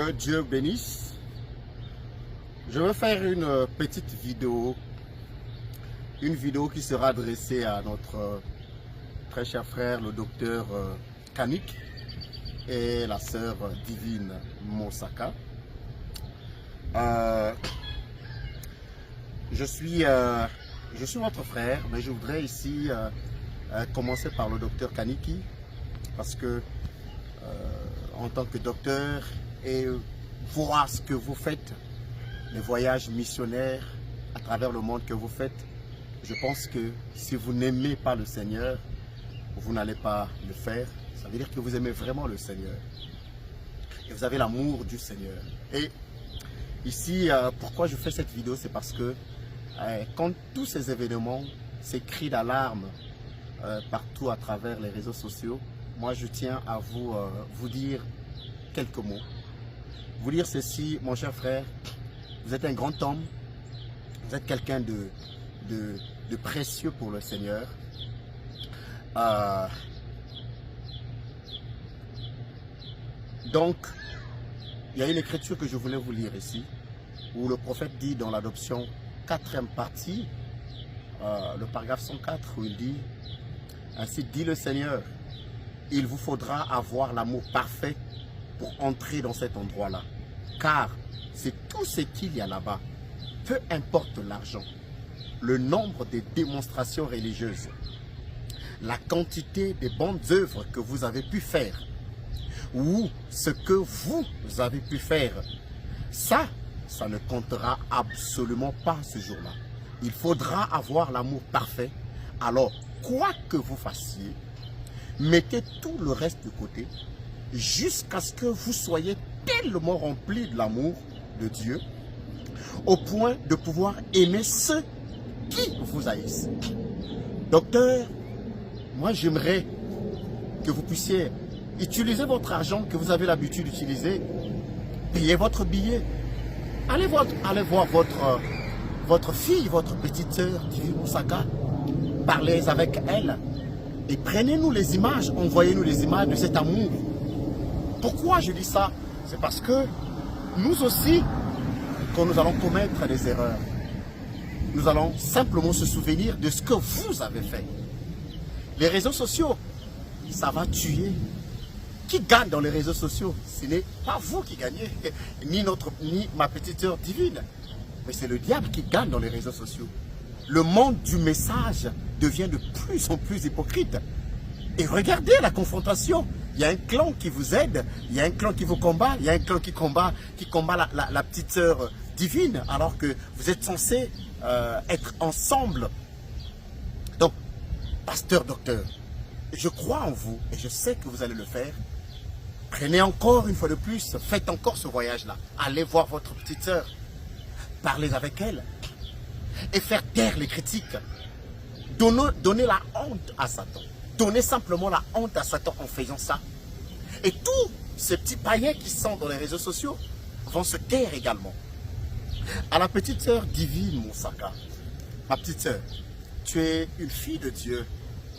Que Dieu bénisse. Je vais faire une petite vidéo. Une vidéo qui sera adressée à notre très cher frère, le docteur Kanik, et la sœur Divine Mosaka. Je suis votre frère, mais je voudrais ici commencer par le docteur Kaniki, parce que en tant que docteur, et voir ce que vous faites, les voyages missionnaires à travers le monde que vous faites, je pense que si vous n'aimez pas le Seigneur, vous n'allez pas le faire. Ça veut dire que vous aimez vraiment le Seigneur. Et vous avez l'amour du Seigneur. Et ici, pourquoi je fais cette vidéo, c'est parce que quand tous ces événements, ces cris d'alarme partout à travers les réseaux sociaux, moi je tiens à vous dire quelques mots. Vous dire ceci, mon cher frère, vous êtes un grand homme, vous êtes quelqu'un de précieux pour le Seigneur. Donc, il y a une écriture que je voulais vous lire ici, où le prophète dit dans l'adoption 4e partie, le paragraphe 104, où il dit, ainsi dit le Seigneur, il vous faudra avoir l'amour parfait pour entrer dans cet endroit-là. Car c'est tout ce qu'il y a là-bas. Peu importe l'argent, le nombre des démonstrations religieuses, la quantité des bonnes œuvres que vous avez pu faire, ou ce que vous avez pu faire, ça ne comptera absolument pas ce jour-là. Il faudra avoir l'amour parfait. Alors, quoi que vous fassiez, mettez tout le reste de côté jusqu'à ce que vous soyez tellement remplis de l'amour de Dieu au point de pouvoir aimer ceux qui vous haïssent. Docteur, moi j'aimerais que vous puissiez utiliser votre argent que vous avez l'habitude d'utiliser, payer votre billet, allez voir votre fille, votre petite sœur, Divine Mosaka, parlez avec elle et prenez-nous les images, envoyez-nous les images de cet amour. Pourquoi je dis ça? C'est parce que nous aussi, quand nous allons commettre des erreurs, nous allons simplement se souvenir de ce que vous avez fait. Les réseaux sociaux, ça va tuer. Qui gagne dans les réseaux sociaux? Ce n'est pas vous qui gagnez, ni ma petite sœur Divine, mais c'est le diable qui gagne dans les réseaux sociaux. Le monde du message devient de plus en plus hypocrite. Et regardez la confrontation. Il y a un clan qui vous aide, il y a un clan qui vous combat, il y a un clan qui combat la petite sœur Divine, alors que vous êtes censés être ensemble. Donc, pasteur, docteur, je crois en vous et je sais que vous allez le faire. Prenez encore une fois de plus, faites encore ce voyage-là. Allez voir votre petite sœur, parlez avec elle et faire taire les critiques. Donnez la honte à Satan. Donnez simplement la honte à Satan en faisant ça. Et tous ces petits païens qui sont dans les réseaux sociaux vont se taire également. À la petite sœur Divine Mosaka, ma petite sœur, tu es une fille de Dieu,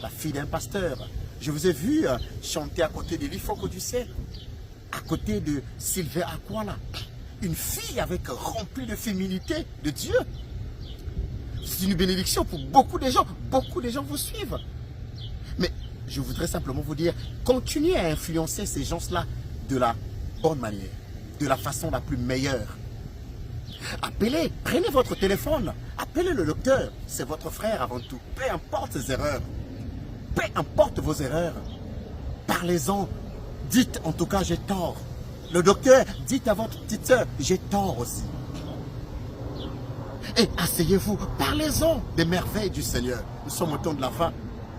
la fille d'un pasteur. Je vous ai vu chanter à côté de l'Ifoko du ciel, à côté de Sylvain Aquala, une fille remplie de féminité de Dieu. C'est une bénédiction pour beaucoup de gens. Beaucoup de gens vous suivent. Mais je voudrais simplement vous dire, continuez à influencer ces gens-là de la bonne manière, de la façon la plus meilleure. Appelez, prenez votre téléphone, appelez le docteur, c'est votre frère avant tout. Peu importe ses erreurs, peu importe vos erreurs, parlez-en, dites en tout cas j'ai tort. Le docteur, dites à votre petite soeur, j'ai tort aussi. Et asseyez-vous, parlez-en des merveilles du Seigneur. Nous sommes au temps de la fin.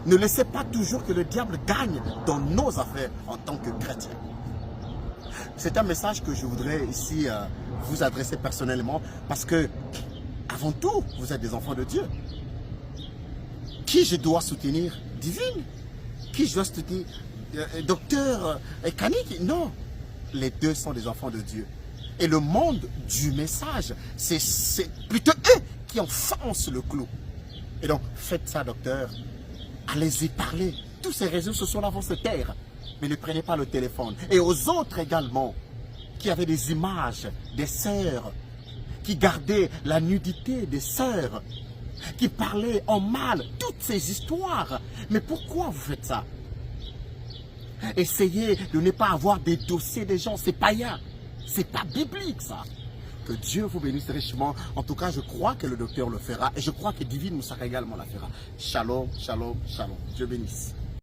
Ne laissez pas toujours que le diable gagne dans nos affaires en tant que chrétiens. C'est un message que je voudrais ici vous adresser personnellement parce que, avant tout, vous êtes des enfants de Dieu. Qui je dois soutenir? Divine? Qui je dois soutenir? Docteur Kanik? Non. Les deux sont des enfants de Dieu. Et le monde du message, c'est plutôt eux qui enfoncent le clou. Et donc, faites ça, docteur. Allez-y, parlez. Tous ces réseaux sociaux-là vont se taire. Mais ne prenez pas le téléphone. Et aux autres également. qui avait des images des sœurs, qui gardaient la nudité des sœurs, qui parlaient en mal, toutes ces histoires. Mais pourquoi vous faites ça? Essayez de ne pas avoir des dossiers des gens, c'est païen, c'est pas biblique ça. Que Dieu vous bénisse richement. En tout cas, je crois que le docteur le fera et je crois que Divine Moussaka également la fera. Shalom, shalom, shalom. Dieu bénisse.